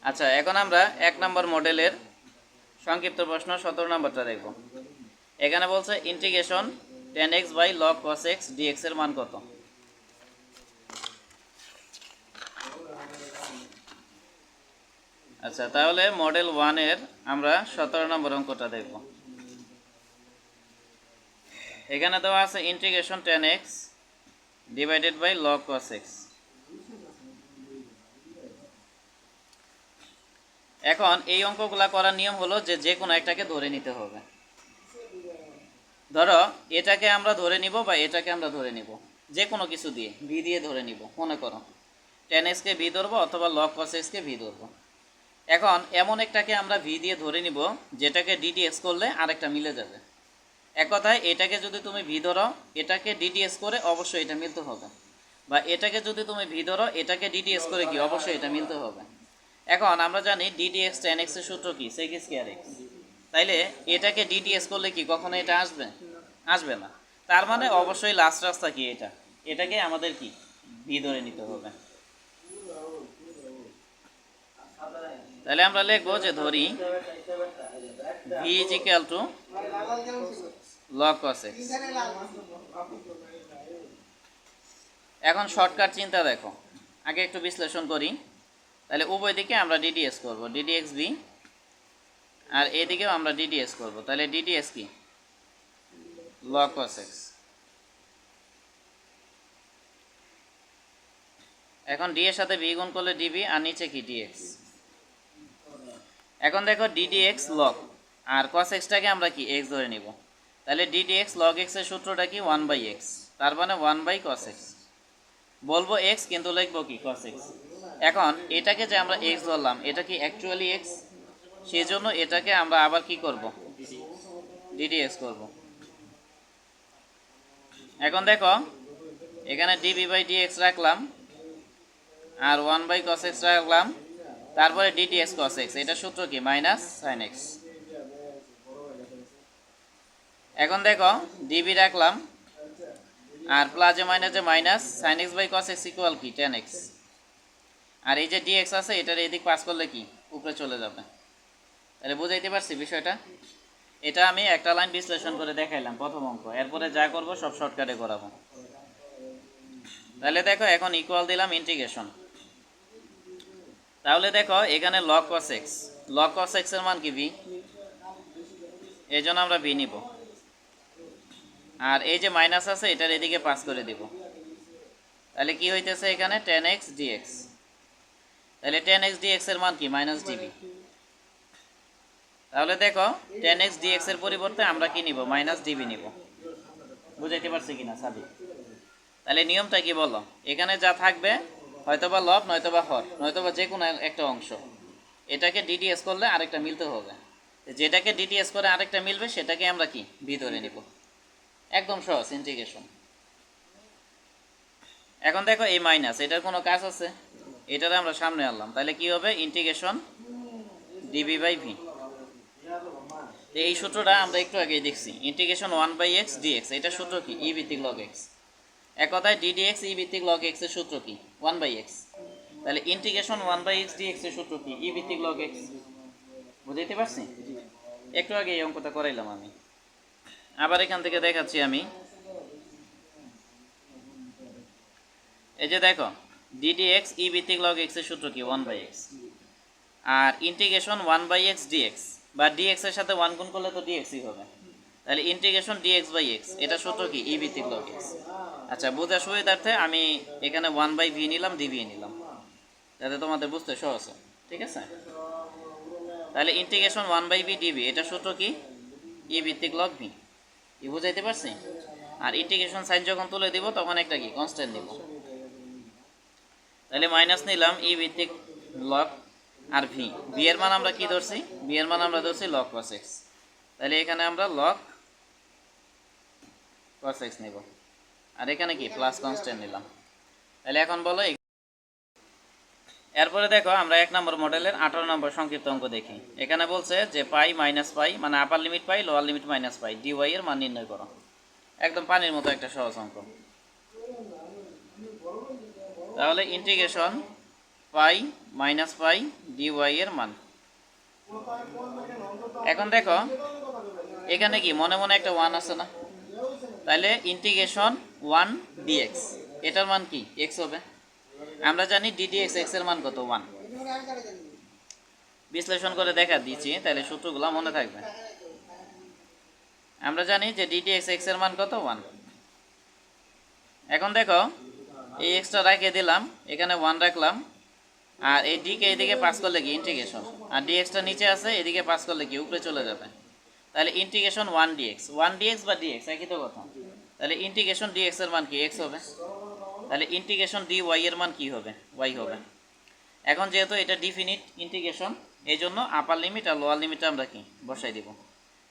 আচ্ছা, এখন আমরা 1 নম্বর মডেলের সংক্ষিপ্ত প্রশ্ন 17 নম্বরটা দেখব। এখানে বলছে integration tan x by log cos x dx এর মান কত? আচ্ছা, তাহলে মডেল 1 এর আমরা 17 নম্বর অঙ্কটা দেখব। এখানে দেওয়া আছে integration tan x divided by log cos x। এখন এই অঙ্কগুলা করার নিয়ম হলো যে কোনো একটাকে ধরে নিতে হবে। ধরো এটাকে আমরা ধরে নিব বা এটাকে আমরা ধরে নিব, যে কোনো কিছু দিয়ে ভি দিয়ে ধরে নিব। মনে করো tan x কে ভি ধরবো অথবা log cos x K V ধরবো। এখন এমন একটাকে আমরা ভি দিয়ে ধরে নিব যেটাকে ডিডিএক্স করলে আরেকটা মিলে যাবে। এক কথায় এটাকে যদি তুমি ভি ধরো, এটাকে ডিডিএক্স করে অবশ্যই এটা মিলতে হবে, বা এটাকে যদি তুমি ভি ধরো, এটাকে ডিডিএক্স করে কি অবশ্যই এটা মিলতে হবে। এখন আমরা জানি ডিডিএক্স tan x এর সূত্র কি sec স্কয়ার x। তাইলে এটাকে ডিডিএক্স করলে কি কখনো এটা আসবে? আসবে না। তার মানে অবশ্যই লাস্ট রাস্তা কি এটা, এটাকে আমাদের কি ভি ধরে নিতে হবে। তাহলে আমরা লিখবো যে ধরি V is equal to log cos x। এখন শর্টকাট চিন্তা দেখো, আগে একটু বিশ্লেষণ করি। তাহলে উভয় দিকে আমরা ডিডিএস করব, ডিডিএক্স ভি, আর এদিকেও আমরা ডিডিএস করব। তাহলে ডিডিএস কি log cos x। এখন ডি এর সাথে ভি গুণ করলে ডিভি, আর নিচে কি ডিএক্স। এখন দেখো ডিডিএক্স লগ আর cos x টাকে আমরা কি x ধরে নিব। তাহলে ডিডিএক্স log x এর সূত্রটা কি 1/x, তার মানে 1/cos x। বলবো x কিন্তু লিখবো কি cos x। এখন এটাকে যে আমরা x ধরলাম এটা কি অ্যাকচুয়ালি x, সেজন্য এটাকে আমরা আবার কি করব, ডিডিএক্স করব। এখন দেখো এখানে dv/dx রাখলাম আর 1/cos x রাখলাম, তারপরে ডিডিএক্স cos x, এটা সূত্র কি মাইনাস sin x। এখন দেখো ডিবি রাখলাম আর প্লাসে মাইনাসে minus sin x by cos x equal কি tan x। আর এই যে dx আছে এটার এদিক পাস করলে কি উপরে চলে যাবে। তাহলে বুঝাইতে পারছি বিষয়টা? এটা আমি একটা লাইন বিশ্লেষণ করে দেখাইলাম প্রথম অঙ্ক, এরপরে যা করব সব শর্টকাটে করাবো। তাহলে দেখো এখন ইকুয়াল দিলাম ইন্টিগ্রেশন। তাহলে দেখো এখানে log cos x, log cos x এর মান কি v, এই জন্য আমরা v নিব। আর এই যে মাইনাস আছে এটার এদিকে পাস করে দিব। তাহলে কি হইতেছে এখানে tan x dx। তাহলে tan x dx এর মান কি মাইনাস dv। তাহলে দেখো tan x dx এর পরিবর্তে আমরা কি নিব, মাইনাস dv নিব। বুঝাইতে পারছি কিনা সাদি? তাহলে নিয়মটা কি বলো, এখানে যা থাকবে হয়তোবা লব নয়তোবা হর নয়তোবা যে কোনো একটা অংশ, এটাকে ডিডিএস করলে আরেকটা মিলতে হবে। যেটাকে ডিডিএস করে আরেকটা মিলবে সেটাকে আমরা কি ভি ধরে নিব। একদম সহজ ইন্টিগ্রেশন। এখন দেখো এই মাইনাস, এটার কোনো কাজ আছে? এটার আমরা সামনে আনলাম, তাহলে কি হবে ইন্টিগ্রেশন dv/v। এই সূত্রটা আমরা একটু আগেই দেখছি, ইন্টিগ্রেশন 1/x dx, এটা সূত্র কি e ভিত্তিক log x। এক কথায় ddx e ভিত্তিক log x এর সূত্র কি 1/x। তাহলে ইন্টিগ্রেশন 1/x dx এর সূত্র কি e ভিত্তিক log x। বুঝাইতে পারছি? একটু আগে এই অঙ্কটা করাইলাম আমি, আবার এখান থেকে দেখাচ্ছি আমি। এই যে দেখো ddx e ভিত্তিক log x এর সূত্র কি 1/x, আর ইন্টিগ্রেশন 1/x dx, বা dx এর সাথে 1 গুণ করলে তো dx ই হবে। তাহলে ইন্টিগ্রেশন dx/x, এটা সূত্র কি e ভিত্তিক log x। আচ্ছা, বোঝার সুবিধার্থে আমি এখানে 1/v নিলাম, dv নিলাম, যাতে তোমাদের বুঝতে সহজ হয়। ঠিক আছে? তাহলে ইন্টিগ্রেশন 1/v dv, এটা সূত্র কি e ভিত্তিক log v। ই বুঝাইতে পারছি? আর ইন্টিগ্রেশন সাইন যখন তুলে দিব তখন একটা কি কনস্ট্যান্ট দিব। তাহলে মাইনাস নিলাম e ভিত্তিক log আর v, v এর মান আমরা কি ধরছি, v এর মান আমরা ধরছি log cos x। তাহলে এখানে আমরা log cos x নেব, আর এখানে কি প্লাস কনস্ট্যান্ট নিলাম। তাহলে এখন বলো, এরপরে দেখো আমরা 1 নম্বর মডেলের 18 নম্বর সংক্ষিপ্ত অঙ্ক দেখি। এখানে বলছে যে পাই মাইনাস পাই, মানে upper limit pi lower limit minus pi, dy এর মান নির্ণয় করো। একদম পানির মতো একটা সহজ অঙ্ক। তাহলে ইন্টিগ্রেশন পাই মাইনাস পাই ডিওয়াই এর মান। এখন দেখো এখানে কি মনে মনে একটা ওয়ান আছে না, তাহলে ইন্টিগ্রেশন ওয়ান ডিএক্স এটার মান কি এক্স হবে। আমরা জানি ডিডিএক্স এক্স এর মান কত ওয়ান। বিশ্লেষণ করে দেখা দিচ্ছি তাহলে সূত্রগুলো মনে থাকবে। আমরা জানি যে ডিডিএক্স এক্স এর মান কত ওয়ান। এখন দেখো এই এক্সটা রেখে দিলাম, এখানে ওয়ান রাখলাম, আর এই ডিকে এদিকে পাস করলে কি ইন্টিগ্রেশন, আর ডিএক্সটা নিচে আছে এদিকে পাস করলে কি উপরে চলে যাবে। তাহলে ইন্টিগ্রেশন ওয়ান ডিএক্স বা ডিএক্স একই তো কথা। তাহলে ইন্টিগ্রেশন ডিএক্স এর মান কি এক্স হবে, তাহলে ইন্টিগ্রেশন ডি ওয়াই এর মান কি হবে ওয়াই হবে। এখন যেহেতু এটা ডিফিনিট ইন্টিগ্রেশন এই জন্য আপার লিমিট আর লোয়ার লিমিটটা আমরা কি বসাই দিব,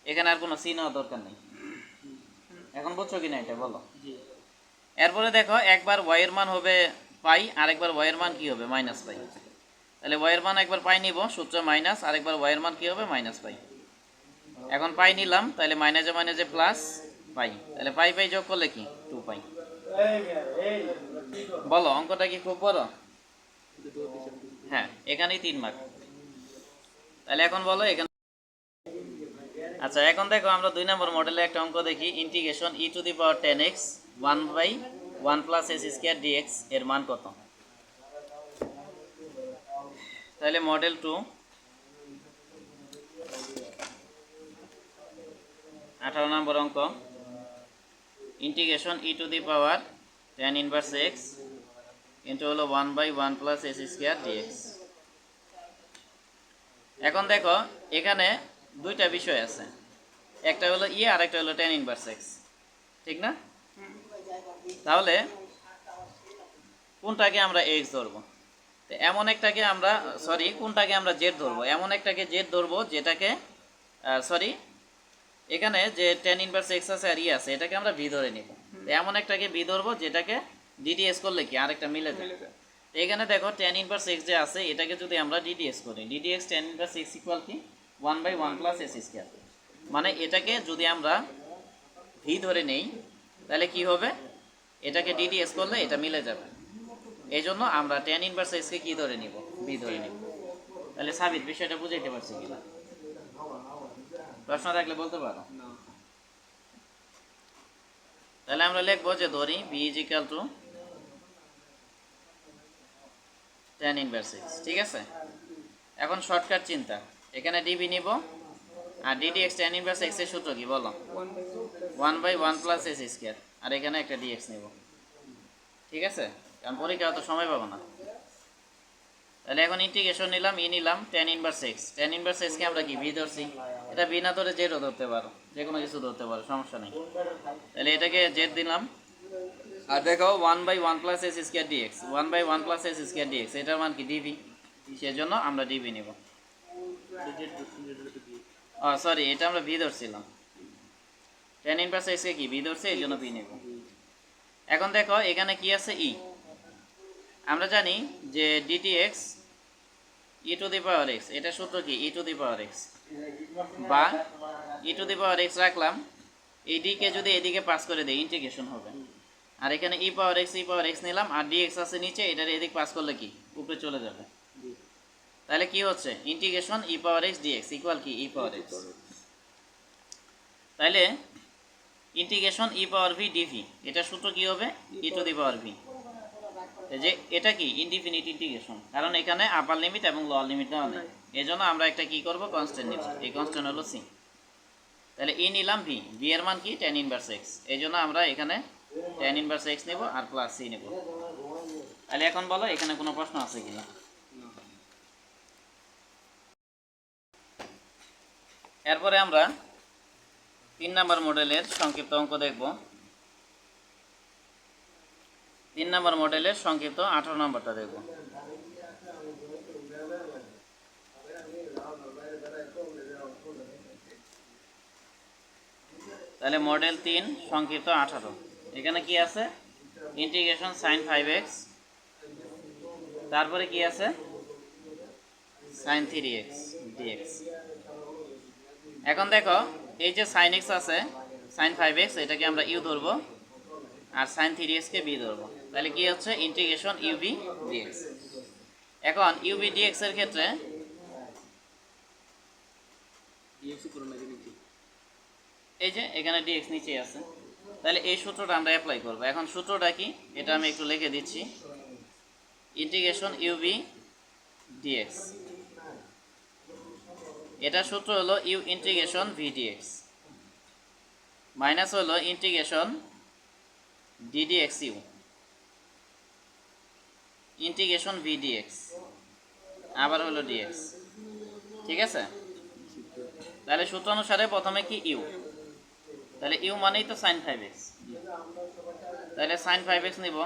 এখানে আর কোনো সি নেওয়ার দরকার নেই। এখন বুঝছো কি না এটা বলো। এরপরে দেখো একবার ওয়াই এর মান হবে পাই, আরেকবার ওয়াই এর মান কি হবে মাইনাস পাই। তাহলে ওয়াই এর মান একবার পাই নিব সূত্র মাইনাস, আরেকবার ওয়াই এর মান কি হবে মাইনাস পাই। এখন পাই নিলাম, তাহলে মাইনাসে মাইনাসে প্লাস পাই, তাহলে পাই পাই যোগ করলে কি 2 পাই। বলো অঙ্কটা কি খুব বড়? হ্যাঁ এখানেই 3 মার্ক। তাহলে এখন বলো এখানে। আচ্ছা এখন দেখো আমরা 2 নম্বর মডেলে একটা অঙ্ক দেখি, integration e to the power 10x 1/1 plus x square dx এর মান কত। তাহলে মডেল 2 18 নম্বর অঙ্ক, integration e to the power tan inverse x into হলো 1/1 প্লাস এস স্কয়ার ডিএক্স। এখন দেখো এখানে দুইটা বিষয় আছে, একটা হলো ই আর একটা হলো tan ইনভার্স এক্স, ঠিক না? তাহলে কোনটাকে আমরা এক্স ধরবো, তো এমন একটাকে আমরা কোনটাকে আমরা জেড ধরবো, এমন একটাকে জেড ধরবো যেটাকে এখানে যে tan ইনভার্স এক্স আছে আর ই আছে এটাকে আমরা ভি ধরে নিব। তো এমন একটাকে ভি ধরবো যেটাকে ডিডিএস করলে কি আরেকটা মিলে যায়। তো এখানে দেখো tan ইনভার্স এক্স যে আছে এটাকে যদি আমরা ডিডিএস করি, ddx tan inverse x equal কি 1/1 প্লাস এস স্কয়ার, মানে এটাকে যদি আমরা ভি ধরে নেই তাহলে কি হবে, এটাকে ডিডিএস করলে এটা মিলে যাবে। এই জন্য আমরা tan ইনভার্স এক্স কে কি ধরে নিব ভি ধরে নিব। তাহলে সাবিত বিষয়টা বুঝাইতে পারছি কিনা, প্রশ্ন থাকলে বলতে পারো। তাহলে আমরা লিখবো যে ধরি V is equal to tan inverse x, ঠিক আছে। এখন শর্টকাট চিন্তা, এখানে ডিভি নিব আর ডিডিএক্স tan ইনভার্স এক্স এর সূত্র কি বলো 1/1 প্লাস এস স্কয়ার, আর এখানে একটা ডিএক্স নিব, ঠিক আছে, কারণ পরীক্ষা তো সময় পাবো না। তাহলে এখন ইন্টিগ্রেশন নিলাম ই নিলাম tan inverse x, tan inverse x কে আমরা কি ভি ধরছি, এটা ভি না ধরে জেডও ধরতে পারো, যে কোনো কিছু ধরতে পারো সমস্যা নেই। তাহলে এটাকে জেড দিলাম, আর দেখো 1/1 plus x square dx, 1/1 plus x square dx এটার মান কি ডিভি, সেজন্য আমরা ডিভি নিব। এটা আমরা ভি ধরছিলাম, tan ইনভার্স এক্স কে কি ভি ধরছে এই জন্য ভি নিব। এখন দেখো এখানে কি আছে ই, আমরা জানি যে ডিটিএক্স ই টু দি পাওয়ার এক্স, এটা সূত্র কি ই টু দি পাওয়ার এক্স, বা ই টু দি পাওয়ার এক্স রাখলাম, এই ডি কে যদি এদিকে পাস করে দেই ইন্টিগ্রেশন হবে, আর এখানে ই পাওয়ার এক্স নিলাম, আর ডিএক্স আছে নিচে, এটার এদিক পাস করলে কি উপরে চলে যাবে। তাহলে কি হচ্ছে ইন্টিগ্রেশন ই পাওয়ার এক্স ডিএক্স ইকুয়াল কি ই পাওয়ার এক্স। তাহলে ইন্টিগ্রেশন ই পাওয়ার ভি ডিভি, এটা সূত্র কি হবে ই টু দি পাওয়ার ভি, যে এটা কি ইনডিফিনিট ইন্টিগ্রেশন, কারণ এখানে আপার লিমিট এবং লোয়ার লিমিট দেওয়া নেই, এই জন্য আমরা একটা কি করব কনস্ট্যান্ট নিব, এই কনস্ট্যান্ট হলো সি। তাহলে ই নিলাম ভি, ভি এর মান কি tan ইনভার্স এক্স, এই জন্য আমরা এখানে tan ইনভার্স এক্স নেব আর প্লাস সি নেব। তাহলে এখন বলো এখানে কোনো প্রশ্ন আছে কিনা। এরপরে আমরা 3 নম্বর মডেলের সংক্ষিপ্ত অঙ্ক দেখব। 3 নম্বর মডেলের সংক্ষিপ্ত 18 নম্বরটা দেখব। তাহলে মডেল 3 সংক্ষিপ্ত 18, এখানে কি আছে ইন্টিগ্রেশন sin 5x, তারপরে কি আছে sin 3x dx। এখন দেখো এই যে sin x আছে sin 5x এটাকে আমরা u ধরবো আর sin 3x কে b ধরবো, তাহলে কি হচ্ছে ইন্টিগ্রেশন uv dx। এখন ইউবি ডিএক্স এর ক্ষেত্রে এই যে এখানে ডিএক্স নিচে আছে, তাহলে এই সূত্রটা আমরা অ্যাপ্লাই করব। এখন সূত্রটা কি এটা আমি একটু লিখে দিচ্ছি, ইন্টিগ্রেশন ইউবি ডিএক্স, এটা সূত্র হলো u integration v dx minus হলো integration d dx u integration v dx আবার হলো ডিএক্স। ঠিক আছে, তাহলে সূত্র অনুসারে প্রথমে কি ইউ, তাহলে ইউ মানেই তো সাইন 5x, তাহলে সাইন 5x নিব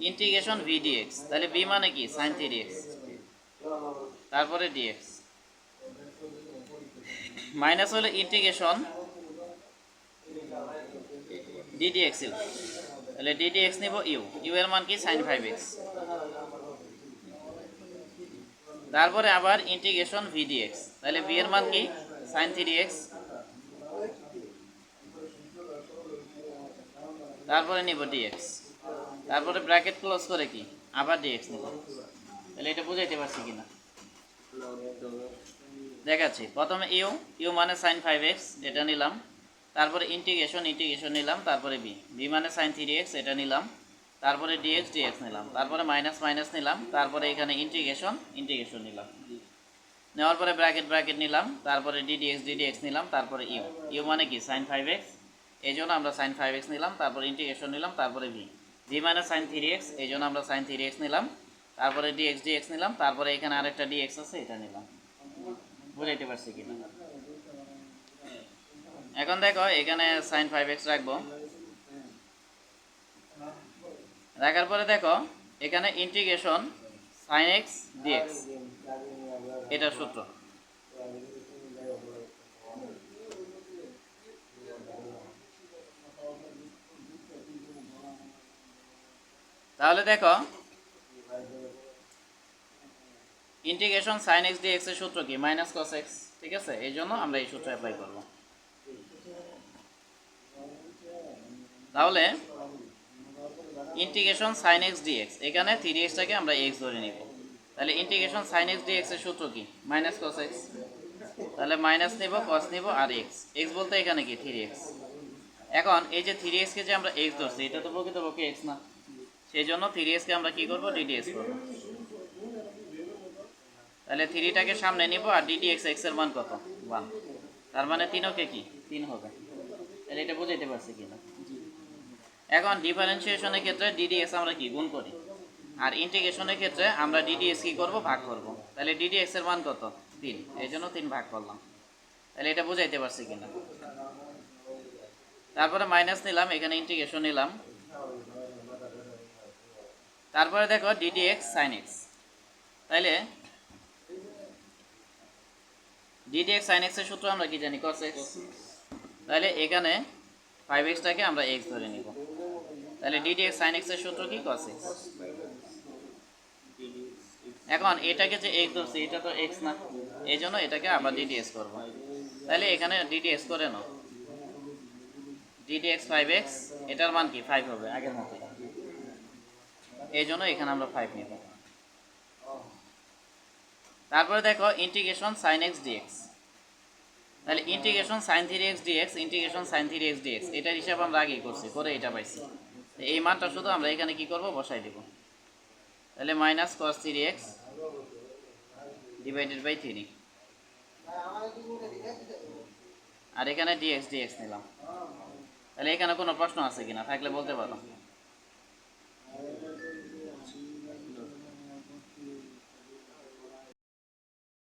ইন্টিগ্রেশন ভি ডিএক্স, তাহলে বি মানে কি সাইন 3x, তারপরে ডিএক্স মাইনাস হলো ইন্টিগ্রেশন ডিডিএক্স ইউ, তাহলে ডিডিএক্স নিব ইউ, ইউ এর মান কি সাইন 5x, তারপরে আবার ইন্টিগ্রেশন ভি ডিএক্স, তাহলে ভি এর মান কি সাইন 3x, তারপরে নিব ডিএক্স, তারপরে ব্র্যাকেট ক্লোজ করে কি আবার ডিএক্স নিব। তাহলে এটা বুঝাইতে পারছি কিনা দেখাচ্ছি। প্রথমে ইউ, ইউ মানে সাইন 5x এটা নিলাম, তারপরে ইন্টিগ্রেশন নিলাম, তারপরে বি, বি মানে সাইন 3x এটা নিলাম, তারপরে ডিএক্স নিলাম, তারপরে মাইনাস নিলাম, তারপরে এখানে ইন্টিগ্রেশন নিলাম, নেওয়ার পরে ব্র্যাকেট নিলাম, তারপরে ডিডিএক্স নিলাম, তারপরে ইউ, ইউ মানে কি সাইন 5x, এই জন্য আমরা সাইন 5x নিলাম, তারপরে ইন্টিগ্রেশন নিলাম, তারপরে ভি, ভি মানে সাইন 3x এই জন্য আমরা সাইন 3x নিলাম, তারপরে ডিএক্স নিলাম, তারপরে এখানে আরেকটা ডিএক্স আছে এটা নিলাম। বুঝাইতে পারছি কিনা? এখন দেখো এখানে সাইন 5x রাখবো, রাখার পরে দেখো এখানে ইন্টিগ্রেশন সাইন x ডিএক্স এটা সূত্র, তাহলে দেখো ইন্টিগ্রেশন সাইন x ডিএক্স এর সূত্র কি মাইনাস কস x, ঠিক আছে, এই জন্য আমরা এই সূত্র অ্যাপ্লাই করব। তাহলে ইন্টিগ্রেশন সাইন x ডিএক্স, এখানে 3x টাকে আমরা x ধরে নিব, তাহলে ইন্টিগ্রেশন সাইন x ডিএক্স এর সূত্র কি মাইনাস কস x, তাহলে মাইনাস নিব কস নিব আর x বলতে এখানে কি 3x। এখন এই যে 3x কে যে আমরা x ধরছি এটা তো প্রকৃতপক্ষে x না, সেই জন্য 3x কে আমরা কি করব ডিডিএক্স করব, তাহলে 3টাকে সামনে নিব আর ডিডিএক্স x এর মান কত 1, তার মানে 3 ওকে কি 3 হবে। তাহলে এটা বুঝাইতে পারছি কিনা? এখন ডিফারেন্সিয়েশনের ক্ষেত্রে ডিডিএক্স আমরা কি গুণ করি, আর ইন্টিগ্রেশনের ক্ষেত্রে আমরা ডিডিএক্স কি করব ভাগ করব, তাহলে ডিডিএক্স এর মান কত 3, এই জন্য 3 ভাগ করলাম। তাহলে এটা বুঝাইতে পারছি কিনা? তারপরে মাইনাস নিলাম, এখানে ইন্টিগ্রেশন নিলাম, তারপরে দেখো ডিডিএক্স সাইন x, তাইলে ডিডিএক্স সাইন x এর সূত্র আমরা কি জানি cos x, তাহলে এখানে 5x টাকে আমরা x ধরে নিব, তাহলে ডিডিএক্স সাইন x এর সূত্র কি cos x। এখন এটাকে যে x ধরছি এটা তো x না, এই জন্য এটাকে আবার ডিডিএক্স করব, তাহলে এখানে ডিডিএক্স করে নাও, ডিডিএক্স 5x এটার মান কি 5 হবে আগের মতোই, এই জন্য এখানে আমরা 5 নিব। তারপরে দেখো ইন্টিগ্রেশন সাইন x ডিএক্স, তাহলে integration sine 3x dx integration sine 3x dx এটার হিসাব আমরা আগেই করছি, করে এটা পাইছি, এই মানটা শুধু আমরা এখানে কি করব বসাই দেব, তাহলে minus cos 3x divided by 3, আর এখানে ডিএক্স নিলাম। তাহলে এখানে কোনো প্রশ্ন আছে কিনা, থাকলে বলতে পারো।